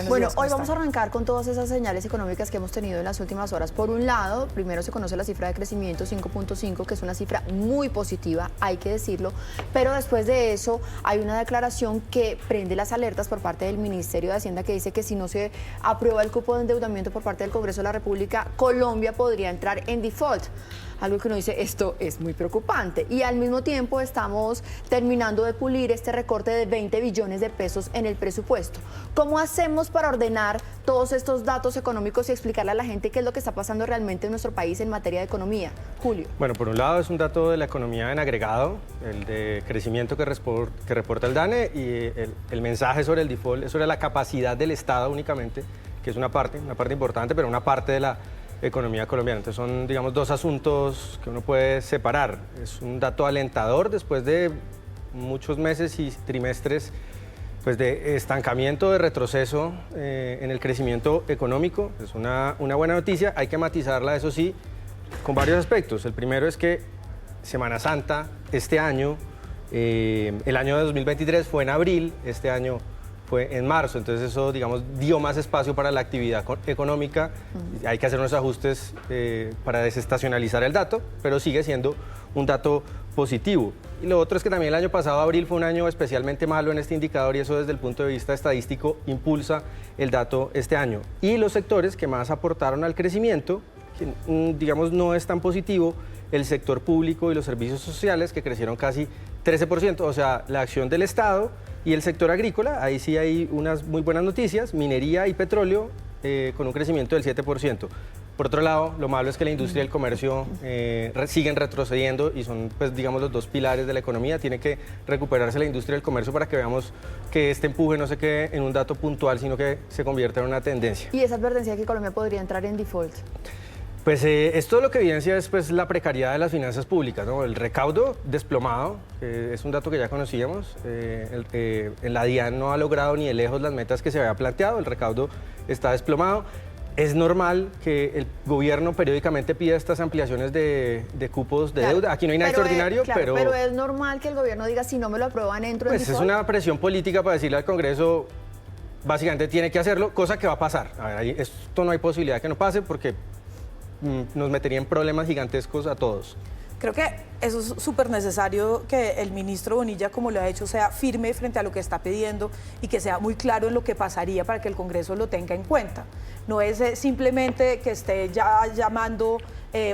Bueno, hoy vamos a arrancar con todas esas señales económicas que hemos tenido en las últimas horas. Por un lado, primero se conoce la cifra de crecimiento 5.5, que es una cifra muy positiva, hay que decirlo, pero después de eso hay una declaración que prende las alertas por parte del Ministerio de Hacienda, que dice que si no se aprueba el cupo de endeudamiento por parte del Congreso de la República, Colombia podría entrar en default. Algo que uno dice, esto es muy preocupante. Y al mismo tiempo estamos terminando de pulir este recorte de 20 billones de pesos en el presupuesto. ¿Cómo hacemos para ordenar todos estos datos económicos y explicarle a la gente qué es lo que está pasando realmente en nuestro país en materia de economía? Julio. Bueno, por un lado es un dato de la economía en agregado, el de crecimiento que reporta el DANE, y el mensaje sobre el default es sobre la capacidad del Estado únicamente, que es una parte importante, pero una parte de la economía colombiana. Entonces son, digamos, dos asuntos que uno puede separar. Es un dato alentador después de muchos meses y trimestres pues, de estancamiento, de retroceso en el crecimiento económico. Es una buena noticia, hay que matizarla, eso sí, con varios aspectos. El primero es que Semana Santa este año, el año de 2023 fue en abril, este año fue en marzo, entonces eso, digamos, dio más espacio para la actividad económica. Hay que hacer unos ajustes para desestacionalizar el dato, pero sigue siendo un dato positivo. Y lo otro es que también el año pasado, abril, fue un año especialmente malo en este indicador, y eso desde el punto de vista estadístico impulsa el dato este año. Y los sectores que más aportaron al crecimiento, que, digamos, no es tan positivo, el sector público y los servicios sociales, que crecieron casi 13%, o sea, la acción del Estado. Y el sector agrícola, ahí sí hay unas muy buenas noticias, minería y petróleo con un crecimiento del 7%. Por otro lado, lo malo es que la industria y el comercio siguen retrocediendo y son, pues, digamos, los dos pilares de la economía. Tiene que recuperarse la industria y el comercio para que veamos que este empuje no se quede en un dato puntual, sino que se convierta en una tendencia. ¿Y esa advertencia de que Colombia podría entrar en default? Pues esto lo que evidencia es, pues, la precariedad de las finanzas públicas, ¿no? El recaudo desplomado, es un dato que ya conocíamos. La DIAN no ha logrado ni de lejos las metas que se había planteado, el recaudo está desplomado. Es normal que el gobierno periódicamente pida estas ampliaciones de cupos de deuda. Aquí no hay nada extraordinario, pero es normal que el gobierno diga, si no me lo aprueban, entro en default. default. Es una presión política para decirle al Congreso, básicamente tiene que hacerlo, cosa que va a pasar. A ver, esto no hay posibilidad de que no pase porque nos metería en problemas gigantescos a todos. Creo que eso es súper necesario, que el ministro Bonilla, como lo ha hecho, sea firme frente a lo que está pidiendo y que sea muy claro en lo que pasaría para que el Congreso lo tenga en cuenta. No es simplemente que esté ya llamando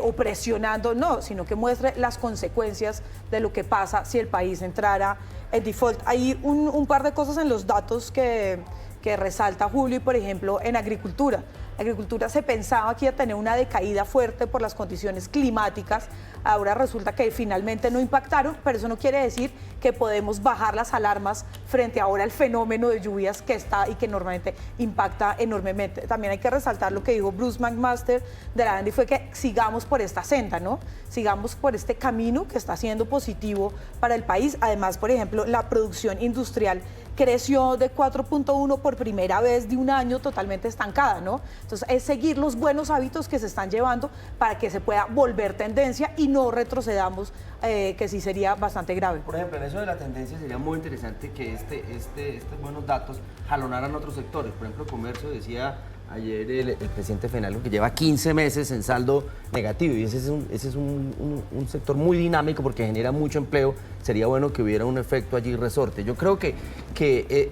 o presionando, no, sino que muestre las consecuencias de lo que pasa si el país entrara en default. Hay un par de cosas en los datos que resalta Julio, y por ejemplo en agricultura. Agricultura se pensaba que iba a tener una decaída fuerte por las condiciones climáticas, ahora resulta que finalmente no impactaron, pero eso no quiere decir que podemos bajar las alarmas frente ahora al fenómeno de lluvias que está y que normalmente impacta enormemente. También hay que resaltar lo que dijo Bruce McMaster de la ANDI, fue que sigamos por esta senda, ¿no? Sigamos por este camino que está siendo positivo para el país. Además, por ejemplo, la producción industrial creció de 4.1 por primera vez de un año totalmente estancada, ¿no? Entonces, es seguir los buenos hábitos que se están llevando para que se pueda volver tendencia y no retrocedamos, que sí sería bastante grave. Por ejemplo, en eso de la tendencia sería muy interesante que estos buenos datos jalonaran otros sectores. Por ejemplo, comercio, decía ayer el presidente Fenalco que lleva 15 meses en saldo negativo, y ese es un sector muy dinámico porque genera mucho empleo. Sería bueno que hubiera un efecto allí resorte. Yo creo que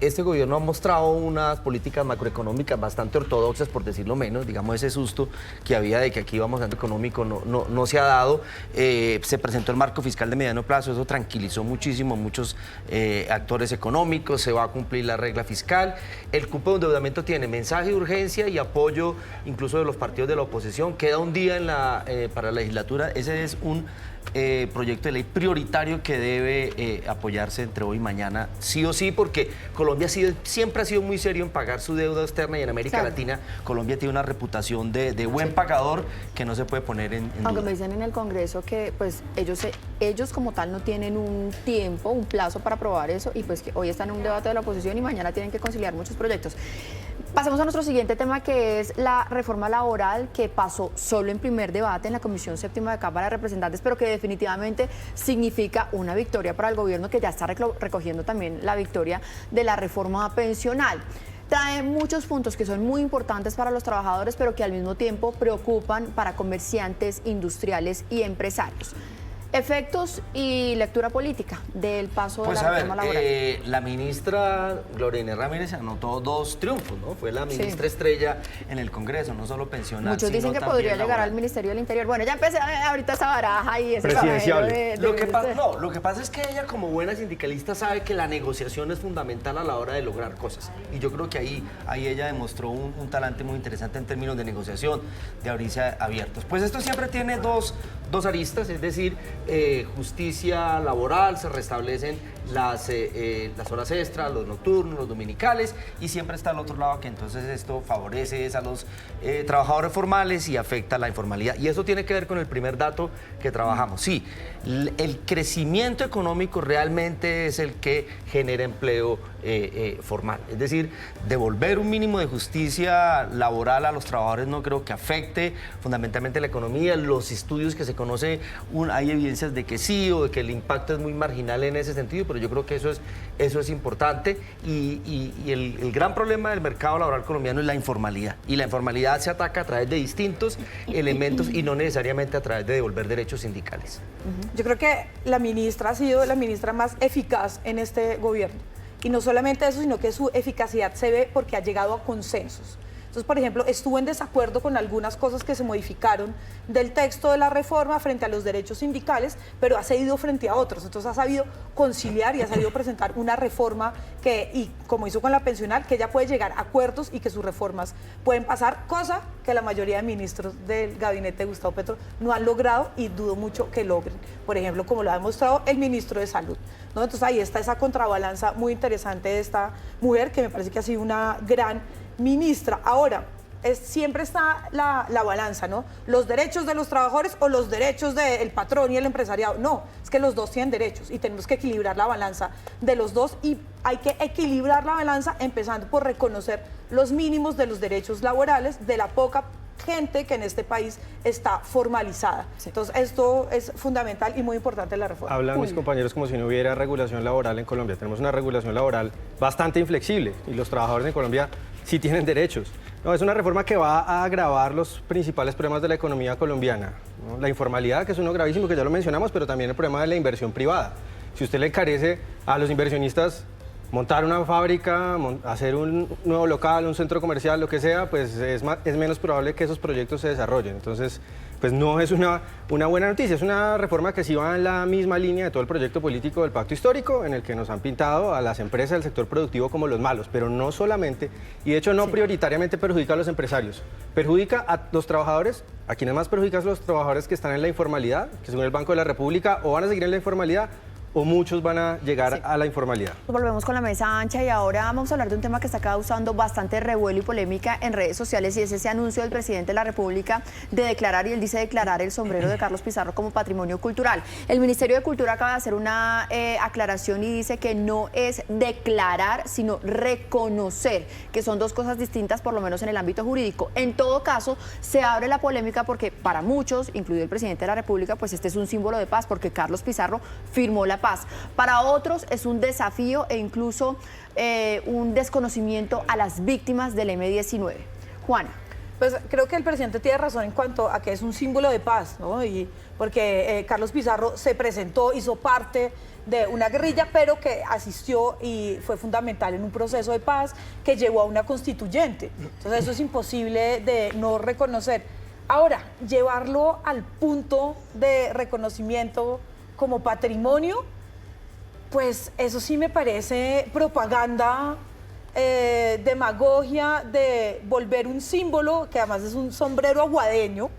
este gobierno ha mostrado unas políticas macroeconómicas bastante ortodoxas, por decirlo menos. Digamos, ese susto que había de que aquí íbamos a económico no se ha dado. Se presentó el marco fiscal de mediano plazo, eso tranquilizó muchísimo a muchos actores económicos. Se va a cumplir la regla fiscal. El cupo de endeudamiento tiene mensaje de urgencia y apoyo incluso de los partidos de la oposición. Queda un día para la legislatura. Ese es un proyecto de ley prioritario que debe apoyarse entre hoy y mañana, sí o sí, porque Colombia siempre ha sido muy serio en pagar su deuda externa, y en América Latina Colombia tiene una reputación de buen pagador que no se puede poner en duda. Aunque me dicen en el Congreso que pues ellos como tal no tienen un tiempo, un plazo para aprobar eso, y pues que hoy están en un debate de la oposición y mañana tienen que conciliar muchos proyectos. Pasemos a nuestro siguiente tema, que es la reforma laboral, que pasó solo en primer debate en la Comisión Séptima de Cámara de Representantes, pero que definitivamente significa una victoria para el gobierno, que ya está recogiendo también la victoria de la reforma pensional. trae muchos puntos que son muy importantes para los trabajadores, pero que al mismo tiempo preocupan para comerciantes, industriales y empresarios. Efectos y lectura política del paso de la reforma laboral. La ministra Gloria Inés Ramírez anotó 2 triunfos, ¿no? Fue la ministra estrella en el Congreso, no solo pensional, muchos dicen que podría llegar al Ministerio del Interior. Bueno, ya empecé ahorita esa baraja y ese presidencial. Lo que pasa es que ella, como buena sindicalista, sabe que la negociación es fundamental a la hora de lograr cosas. Y yo creo que ahí ella demostró un talante muy interesante en términos de negociación, de abrirse abiertos. Pues esto siempre tiene dos aristas, es decir, justicia laboral, se restablecen las horas extras, los nocturnos, los dominicales, y siempre está al otro lado que entonces esto favorece a los trabajadores formales y afecta a la informalidad. Y eso tiene que ver con el primer dato que trabajamos. Sí, el crecimiento económico realmente es el que genera empleo formal. Es decir, devolver un mínimo de justicia laboral a los trabajadores no creo que afecte fundamentalmente la economía. Los estudios que se conoce, hay evidencias de que sí o de que el impacto es muy marginal en ese sentido, pero yo creo que eso es importante y el gran problema del mercado laboral colombiano es la informalidad. Y la informalidad se ataca a través de distintos elementos y no necesariamente a través de devolver derechos sindicales. Yo creo que la ministra ha sido la ministra más eficaz en este gobierno. Y no solamente eso, sino que su eficacidad se ve porque ha llegado a consensos. Entonces, por ejemplo, estuvo en desacuerdo con algunas cosas que se modificaron del texto de la reforma frente a los derechos sindicales, pero ha cedido frente a otros. Entonces, ha sabido conciliar y ha sabido presentar una reforma y como hizo con la pensional, que ella puede llegar a acuerdos y que sus reformas pueden pasar, cosa que la mayoría de ministros del gabinete de Gustavo Petro no han logrado y dudo mucho que logren. Por ejemplo, como lo ha demostrado el ministro de Salud, ¿no? Entonces, ahí está esa contrabalanza muy interesante de esta mujer, que me parece que ha sido una gran ministra. Ahora, siempre está la balanza, ¿no? Los derechos de los trabajadores o los derechos del patrón y el empresariado. No, es que los dos tienen derechos y tenemos que equilibrar la balanza de los dos, y hay que equilibrar la balanza empezando por reconocer los mínimos de los derechos laborales de la poca gente que en este país está formalizada. Sí. Entonces, esto es fundamental y muy importante en la reforma. Hablan mis compañeros como si no hubiera regulación laboral en Colombia. Tenemos una regulación laboral bastante inflexible y los trabajadores en Colombia sí tienen derechos. No, es una reforma que va a agravar los principales problemas de la economía colombiana, ¿no? La informalidad, que es uno gravísimo, que ya lo mencionamos, pero también el problema de la inversión privada. Si usted le encarece a los inversionistas montar una fábrica, hacer un nuevo local, un centro comercial, lo que sea, pues es menos probable que esos proyectos se desarrollen. Entonces, pues no es una buena noticia, es una reforma que sí va en la misma línea de todo el proyecto político del Pacto Histórico, en el que nos han pintado a las empresas del sector productivo como los malos, pero no solamente, y de hecho no prioritariamente perjudica a los empresarios, perjudica a los trabajadores. ¿A quienes más perjudica? A los trabajadores que están en la informalidad, que según el Banco de la República o van a seguir en la informalidad, o muchos van a llegar a la informalidad. Volvemos con la mesa ancha y ahora vamos a hablar de un tema que está causando bastante revuelo y polémica en redes sociales, y es ese anuncio del presidente de la República de declarar, y él dice declarar el sombrero de Carlos Pizarro como patrimonio cultural. El Ministerio de Cultura acaba de hacer una aclaración y dice que no es declarar, sino reconocer, que son dos cosas distintas, por lo menos en el ámbito jurídico. En todo caso, se abre la polémica porque para muchos, incluido el presidente de la República, pues este es un símbolo de paz, porque Carlos Pizarro firmó la paz. Para otros es un desafío e incluso un desconocimiento a las víctimas del M-19. Juana. Pues creo que el presidente tiene razón en cuanto a que es un símbolo de paz, ¿no? Y porque Carlos Pizarro se presentó, hizo parte de una guerrilla, pero que asistió y fue fundamental en un proceso de paz que llevó a una constituyente. Entonces eso es imposible de no reconocer. Ahora, llevarlo al punto de reconocimiento como patrimonio, pues eso sí me parece propaganda, demagogia, de volver un símbolo, que además es un sombrero aguadeño,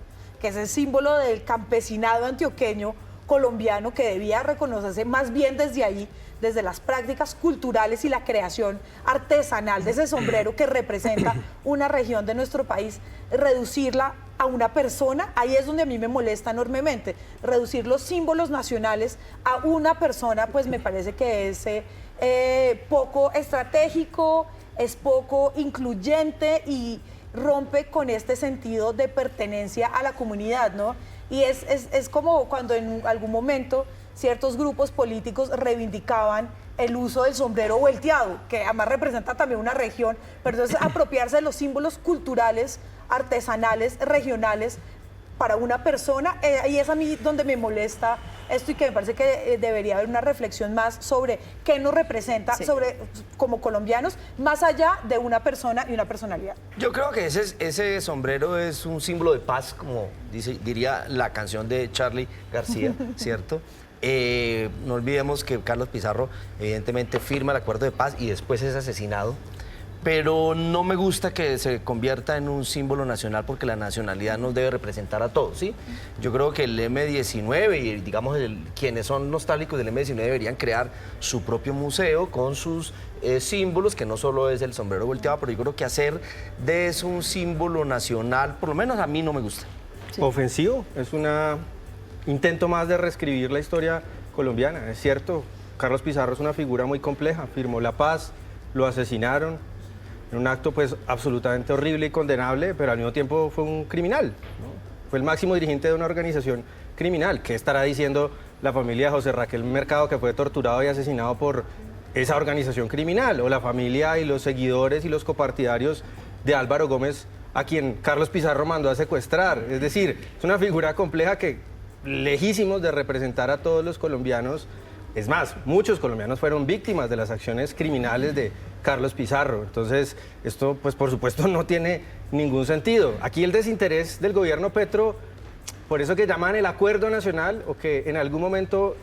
que es el símbolo del campesinado antioqueño colombiano, que debía reconocerse más bien desde ahí, desde las prácticas culturales y la creación artesanal de ese sombrero que representa una región de nuestro país, reducirla a una persona. Ahí es donde a mí me molesta enormemente. Reducir los símbolos nacionales a una persona, pues me parece que es poco estratégico, es poco incluyente y rompe con este sentido de pertenencia a la comunidad, ¿no? Y es como cuando en algún momento ciertos grupos políticos reivindicaban el uso del sombrero volteado, que además representa también una región, pero entonces apropiarse de los símbolos culturales, artesanales, regionales, para una persona, y es a mí donde me molesta esto y que me parece que debería haber una reflexión más sobre qué nos representa sobre como colombianos, más allá de una persona y una personalidad. Yo creo que ese sombrero es un símbolo de paz, como diría la canción de Charly García, ¿cierto? No olvidemos que Carlos Pizarro evidentemente firma el acuerdo de paz y después es asesinado. Pero no me gusta que se convierta en un símbolo nacional porque la nacionalidad nos debe representar a todos, ¿sí? Yo creo que el M19 y digamos quienes son nostálgicos del M19 deberían crear su propio museo con sus símbolos, que no solo es el sombrero volteado, pero yo creo que hacer de eso un símbolo nacional, por lo menos a mí no me gusta. Sí. Ofensivo, es un intento más de reescribir la historia colombiana, es cierto. Carlos Pizarro es una figura muy compleja, firmó la paz, lo asesinaron, en un acto pues absolutamente horrible y condenable, pero al mismo tiempo fue un criminal, ¿no? Fue el máximo dirigente de una organización criminal. ¿Qué estará diciendo la familia de José Raquel Mercado, que fue torturado y asesinado por esa organización criminal? O la familia y los seguidores y los copartidarios de Álvaro Gómez, a quien Carlos Pizarro mandó a secuestrar. Es decir, es una figura compleja que, lejísimos de representar a todos los colombianos, es más, muchos colombianos fueron víctimas de las acciones criminales de Carlos Pizarro. Entonces, esto, pues por supuesto, no tiene ningún sentido. Aquí el desinterés del gobierno Petro, por eso que llaman el acuerdo nacional, o que en algún momento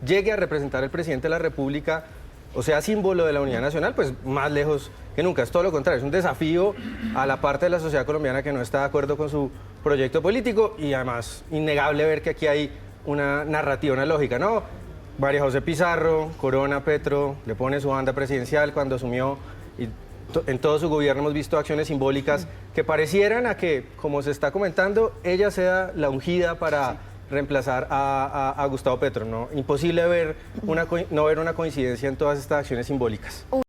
llegue a representar el presidente de la República, o sea, símbolo de la unidad nacional, pues más lejos que nunca. Es todo lo contrario, es un desafío a la parte de la sociedad colombiana que no está de acuerdo con su proyecto político, y además, innegable ver que aquí hay una narrativa, una lógica, ¿no? María José Pizarro, Corona Petro, le pone su banda presidencial cuando asumió, y en todo su gobierno hemos visto acciones simbólicas que parecieran a que, como se está comentando, ella sea la ungida para reemplazar a Gustavo Petro, ¿no? Imposible no ver una coincidencia en todas estas acciones simbólicas.